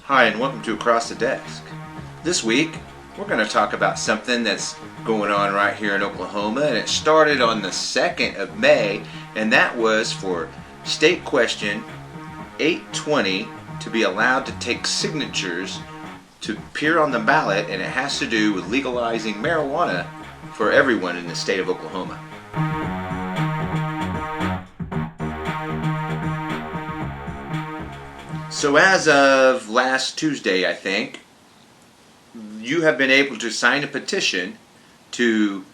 Hi, and welcome to Across the Desk. This week, we're going to talk about something that's going on right here in Oklahoma, and it started on the 2nd of May, and that was for State Question 820 to be allowed to take signatures to appear on the ballot, and it has to do with legalizing marijuana for everyone in the state of Oklahoma. So as of last Tuesday, I think, you have been able to sign a petition to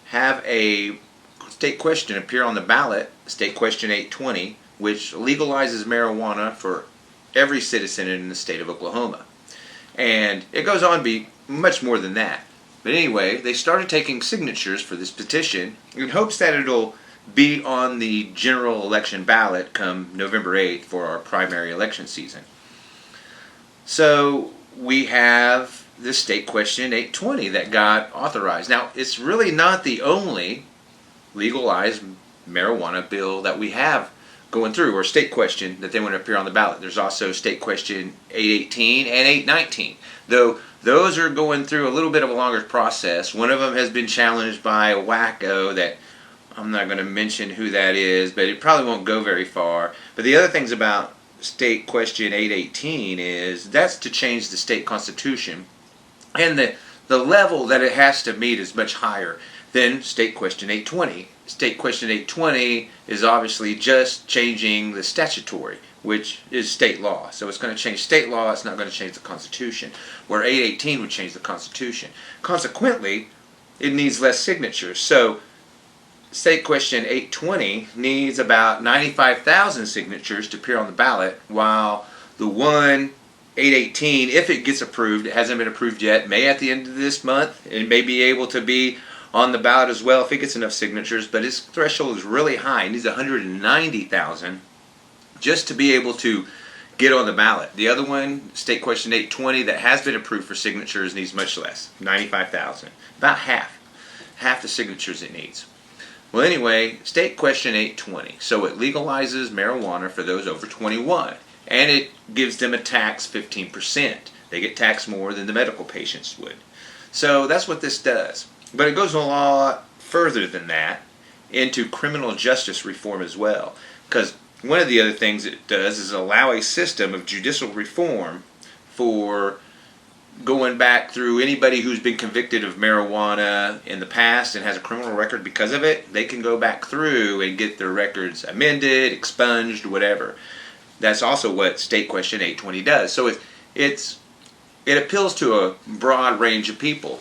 have a state question appear on the ballot, State Question 820, which legalizes marijuana for every citizen in the state of Oklahoma. And it goes on to be much more than that. But anyway, they started taking signatures for this petition in hopes that it'll be on the general election ballot come November 8th for our primary election season. So we have the State Question 820 that got authorized. Now, it's really not the only legalized marijuana bill that we have going through, or state question that they want to appear on the ballot. There's also State Question 818 and 819, though those are going through a little bit of a longer process. One of them has been challenged by a wacko that I'm not going to mention who that is, but it probably won't go very far. But the other things about State Question 818 is that's to change the state constitution, and the level that it has to meet is much higher than State Question 820. State Question 820 is obviously just changing the statutory, which is state law. So it's going to change state law, it's not going to change the Constitution, where 818 would change the Constitution. Consequently, it needs less signatures. So State Question 820 needs about 95,000 signatures to appear on the ballot, while the one 818, if it gets approved, it hasn't been approved yet, may at the end of this month, it may be able to be on the ballot as well if it gets enough signatures, but its threshold is really high. It needs 190,000 just to be able to get on the ballot. The other one, State Question 820, that has been approved for signatures, needs much less, 95,000. About half the signatures it needs. Well, anyway, State Question 820. So it legalizes marijuana for those over 21, and it gives them a tax 15%. They get taxed more than the medical patients would. So that's what this does. But it goes a lot further than that into criminal justice reform as well. Because one of the other things it does is allow a system of judicial reform for going back through anybody who's been convicted of marijuana in the past and has a criminal record because of it. They can go back through and get their records amended, expunged, whatever. That's also what State Question 820 does. So it appeals to a broad range of people.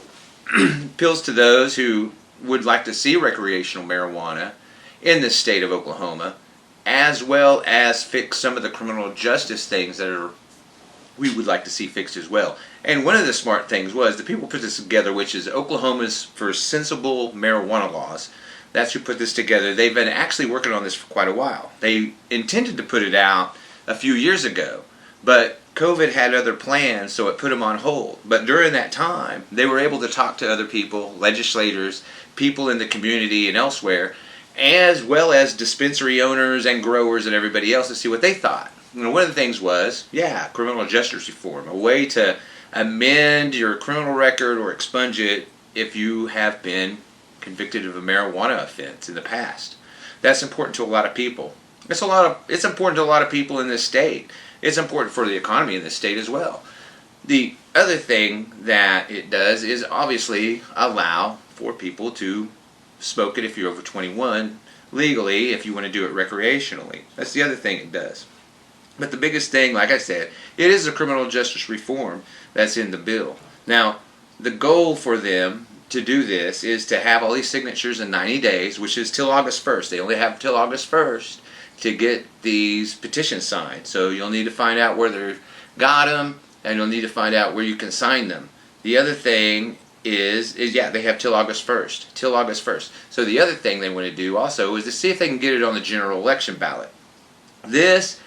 Appeals to those who would like to see recreational marijuana in the state of Oklahoma, as well as fix some of the criminal justice things that we would like to see fixed as well. And one of the smart things was the people put this together, which is Oklahoma's for Sensible Marijuana Laws. That's who put this together. They've been actually working on this for quite a while. They intended to put it out a few years ago, but COVID had other plans, so it put them on hold. But during that time, they were able to talk to other people, legislators, people in the community and elsewhere, as well as dispensary owners and growers and everybody else to see what they thought. One of the things was, criminal justice reform, a way to amend your criminal record or expunge it if you have been convicted of a marijuana offense in the past. That's important to a lot of people. It's important to a lot of people in this state. It's important for the economy in this state as well. The other thing that it does is obviously allow for people to smoke it if you're over 21 legally, if you want to do it recreationally. That's the other thing it does. But the biggest thing, like I said, it is a criminal justice reform that's in the bill. Now, the goal for them to do this is to have all these signatures in 90 days, which is till August 1st. They only have till August 1st to get these petitions signed. So you'll need to find out where they've got them, and you'll need to find out where you can sign them. The other thing is they have till August 1st. Till August 1st. So the other thing they want to do also is to see if they can get it on the general election ballot. This,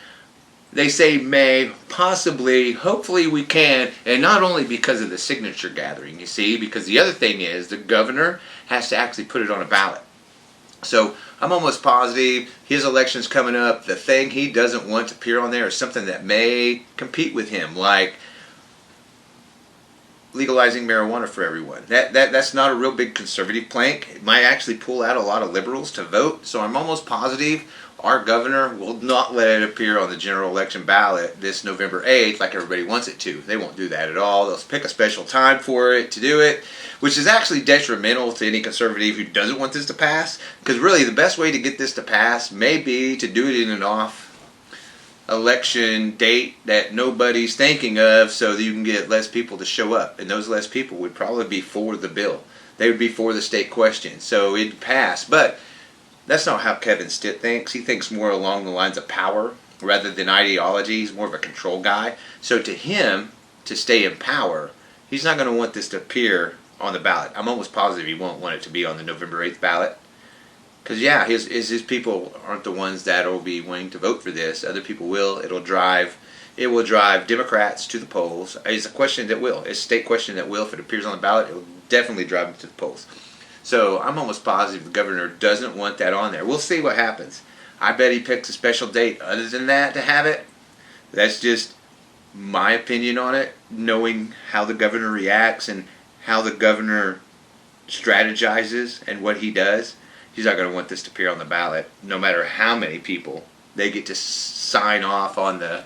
they say may, possibly, hopefully we can, and not only because of the signature gathering, you see, because the other thing is the governor has to actually put it on a ballot. So I'm almost positive his election's coming up. The thing he doesn't want to appear on there is something that may compete with him, like legalizing marijuana for everyone. That's not a real big conservative plank. It might actually pull out a lot of liberals to vote. So I'm almost positive our governor will not let it appear on the general election ballot this November 8th like everybody wants it to. They won't do that at all. They'll pick a special time for it to do it, which is actually detrimental to any conservative who doesn't want this to pass, because really the best way to get this to pass may be to do it in an off election date that nobody's thinking of, so that you can get less people to show up, and those less people would probably be for the bill. They would be for the state question, so it'd pass. But that's not how Kevin Stitt thinks. He thinks more along the lines of power rather than ideology. He's more of a control guy. So to him, to stay in power, he's not going to want this to appear on the ballot. I'm almost positive he won't want it to be on the November 8th ballot. Because, yeah, his people aren't the ones that will be wanting to vote for this. Other people will. It will drive Democrats to the polls. It's a question that will. It's a state question that will. If it appears on the ballot, it will definitely drive them to the polls. So I'm almost positive the governor doesn't want that on there. We'll see what happens. I bet he picks a special date other than that to have it. That's just my opinion on it, knowing how the governor reacts and how the governor strategizes and what he does. He's not going to want this to appear on the ballot, no matter how many people they get to sign off on the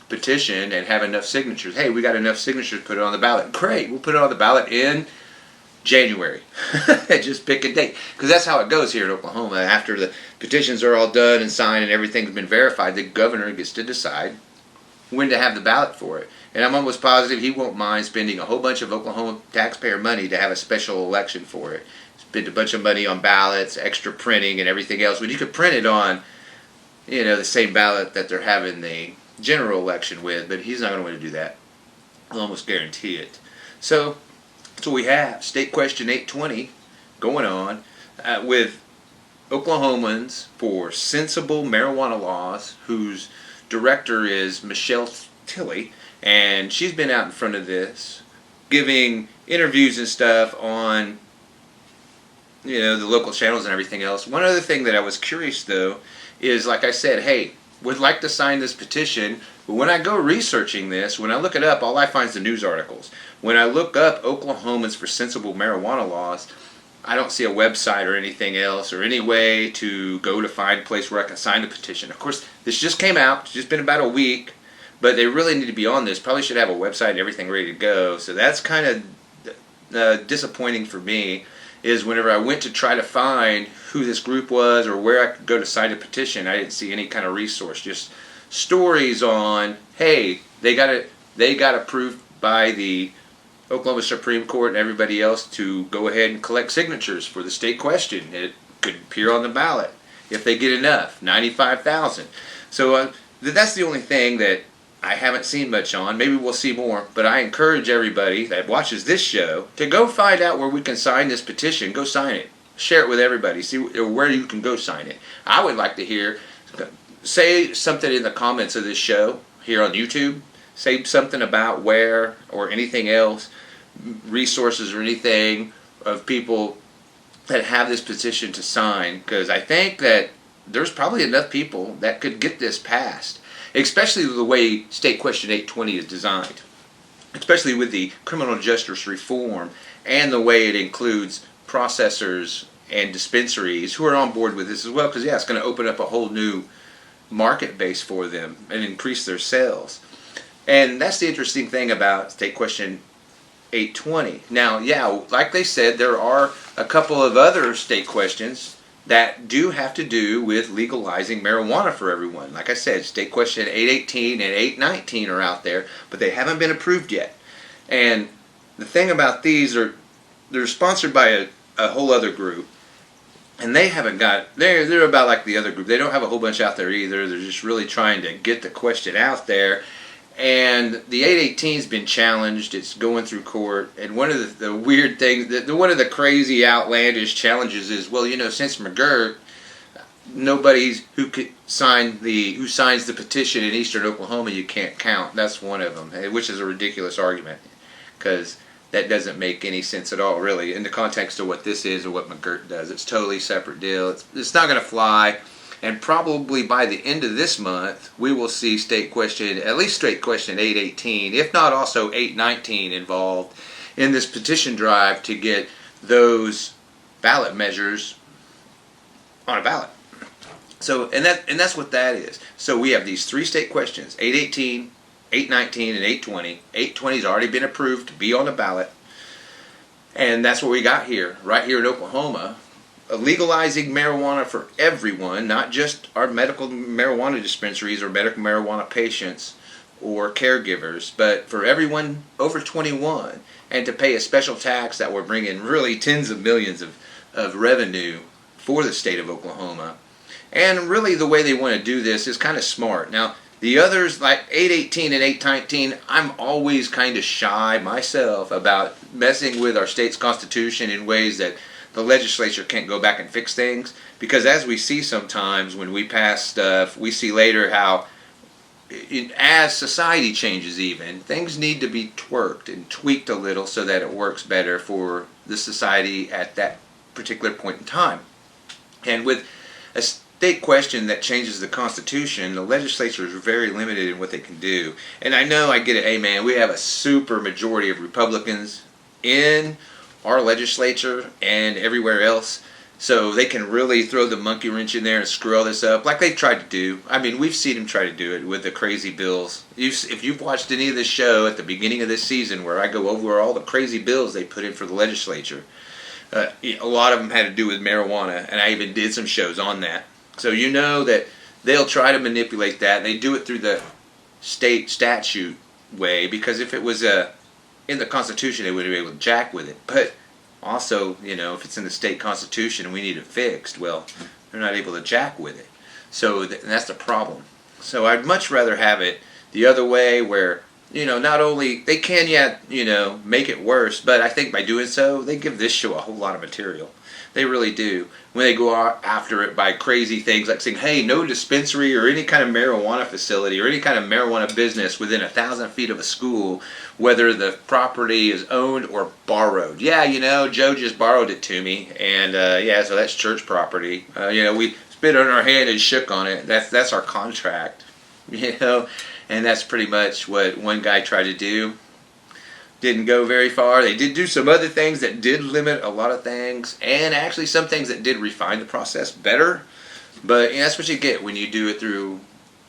petition and have enough signatures. Hey, we got enough signatures to put it on the ballot. Great, we'll put it on the ballot in January. Just pick a date. Because that's how it goes here in Oklahoma. After the petitions are all done and signed and everything's been verified, the governor gets to decide when to have the ballot for it. And I'm almost positive he won't mind spending a whole bunch of Oklahoma taxpayer money to have a special election for it. Spend a bunch of money on ballots, extra printing and everything else, when you could print it on, the same ballot that they're having the general election with. But he's not going to want to do that. I'll almost guarantee it. So that's what we have. State Question 820 going on with Oklahomans for sensible marijuana laws, whose director is Michelle Tilley, and she's been out in front of this, giving interviews and stuff on the local channels and everything else. One other thing that I was curious, though, is, like I said, hey, would like to sign this petition, but when I go researching this, when I look it up, all I find is the news articles. When I look up Oklahomans for sensible marijuana laws, I don't see a website or anything else or any way to go to find a place where I can sign the petition. Of course, this just came out. It's just been about a week, but they really need to be on this. Probably should have a website and everything ready to go. So that's kind of disappointing for me, is whenever I went to try to find who this group was or where I could go to sign a petition, I didn't see any kind of resource. Just stories on, hey, they got approved by the Oklahoma Supreme Court and everybody else to go ahead and collect signatures for the state question. It could appear on the ballot if they get enough, 95,000. So that's the only thing that I haven't seen much on. Maybe we'll see more, but I encourage everybody that watches this show to go find out where we can sign this petition. Go sign it. Share it with everybody. See where you can go sign it. I would like to hear, say something in the comments of this show here on YouTube. Say something about where or anything else, resources or anything of people that have this petition to sign, because I think that there's probably enough people that could get this passed, especially the way State Question 820 is designed, especially with the criminal justice reform and the way it includes processors and dispensaries who are on board with this as well, because it's going to open up a whole new market base for them and increase their sales. And that's the interesting thing about State Question 820. Now, like they said, there are a couple of other state questions that do have to do with legalizing marijuana for everyone. Like I said, State Question 818 and 819 are out there, but they haven't been approved yet. And the thing about these they're sponsored by a whole other group, and they haven't got, they're about like the other group. They don't have a whole bunch out there either. They're just really trying to get the question out there. And the 818's been challenged. It's going through court. And one of the weird things, one of the crazy outlandish challenges is, since McGirt, nobody's who signs the petition in eastern Oklahoma, you can't count. That's one of them, which is a ridiculous argument, because that doesn't make any sense at all, really, in the context of what this is or what McGirt does. It's totally separate deal. It's not going to fly. And probably by the end of this month, we will see state question, at least state question 818, if not also 819 involved in this petition drive to get those ballot measures on a ballot. So, and that's what that is. So we have these three state questions, 818, 819, and 820. 820 has already been approved to be on the ballot. And that's what we got here, right here in Oklahoma. Legalizing marijuana for everyone, not just our medical marijuana dispensaries or medical marijuana patients or caregivers, but for everyone over 21, and to pay a special tax that will bring in really tens of millions of revenue for the state of Oklahoma. And really the way they want to do this is kind of smart. Now, the others, like 818 and 819, I'm always kind of shy myself about messing with our state's constitution in ways that the legislature can't go back and fix things, because as we see sometimes when we pass stuff, we see later how as society changes even, things need to be twerked and tweaked a little so that it works better for the society at that particular point in time. And with a state question that changes the Constitution, the legislature is very limited in what they can do. And I know, I get it, hey man, we have a super majority of Republicans in our legislature and everywhere else, so they can really throw the monkey wrench in there and screw all this up like they tried to do. I mean, we've seen them try to do it with the crazy bills. If you've watched any of this show at the beginning of this season where I go over all the crazy bills they put in for the legislature, a lot of them had to do with marijuana, and I even did some shows on that. So you know that they'll try to manipulate that, and they do it through the state statute way, because if it was in the Constitution, they would be able to jack with it. But also, you know, if it's in the state constitution and we need it fixed, well, they're not able to jack with it. So that's the problem. So I'd much rather have it the other way, where, you know, not only they can yet, you know, make it worse, but I think by doing so, they give this show a whole lot of material. They really do. When they go after it by crazy things like saying, hey, no dispensary or any kind of marijuana facility or any kind of marijuana business within 1,000 feet of a school, whether the property is owned or borrowed. Yeah, you know, Joe just borrowed it to me, and yeah, so that's church property. You know, we spit on our hand and shook on it. That's our contract, you know, and that's pretty much what one guy tried to do. Didn't go very far. They did do some other things that did limit a lot of things, and actually some things that did refine the process better. But that's what you get when you do it through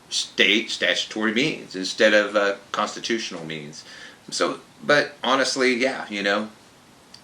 state statutory means instead of constitutional means. So, but honestly, yeah, you know,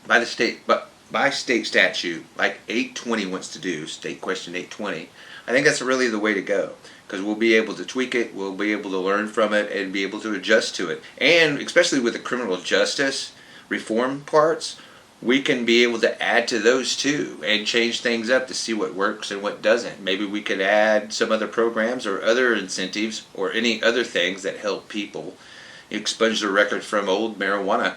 by state statute, like 820 wants to do, state question 820, I think that's really the way to go. Because we'll be able to tweak it, we'll be able to learn from it, and be able to adjust to it. And especially with the criminal justice reform parts, we can be able to add to those too and change things up to see what works and what doesn't. Maybe we could add some other programs or other incentives or any other things that help people expunge their record from old marijuana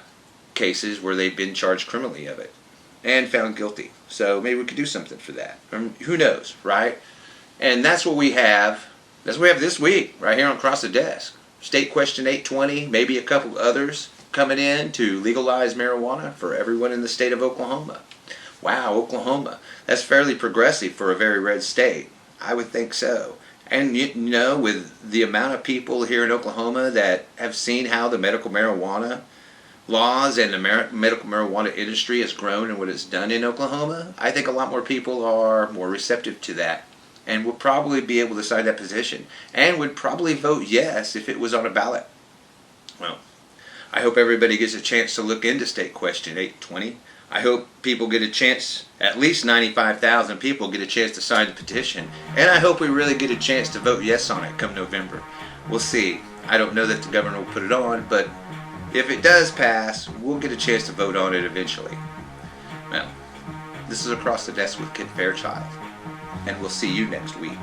cases where they've been charged criminally of it and found guilty. So maybe we could do something for that. Who knows, right? And that's what we have. That's what we have this week, right here on Across the Desk. State question 820, maybe a couple others coming in to legalize marijuana for everyone in the state of Oklahoma. Wow, Oklahoma. That's fairly progressive for a very red state. I would think so. And you know, with the amount of people here in Oklahoma that have seen how the medical marijuana laws and the medical marijuana industry has grown and what it's done in Oklahoma, I think a lot more people are more receptive to that, and would probably be able to sign that petition, and would probably vote yes if it was on a ballot. Well, I hope everybody gets a chance to look into State Question 820. I hope people get a chance, at least 95,000 people get a chance to sign the petition, and I hope we really get a chance to vote yes on it come November. We'll see. I don't know that the governor will put it on, but if it does pass, we'll get a chance to vote on it eventually. Well, this is Across the Desk with Kent Fairchild, and we'll see you next week.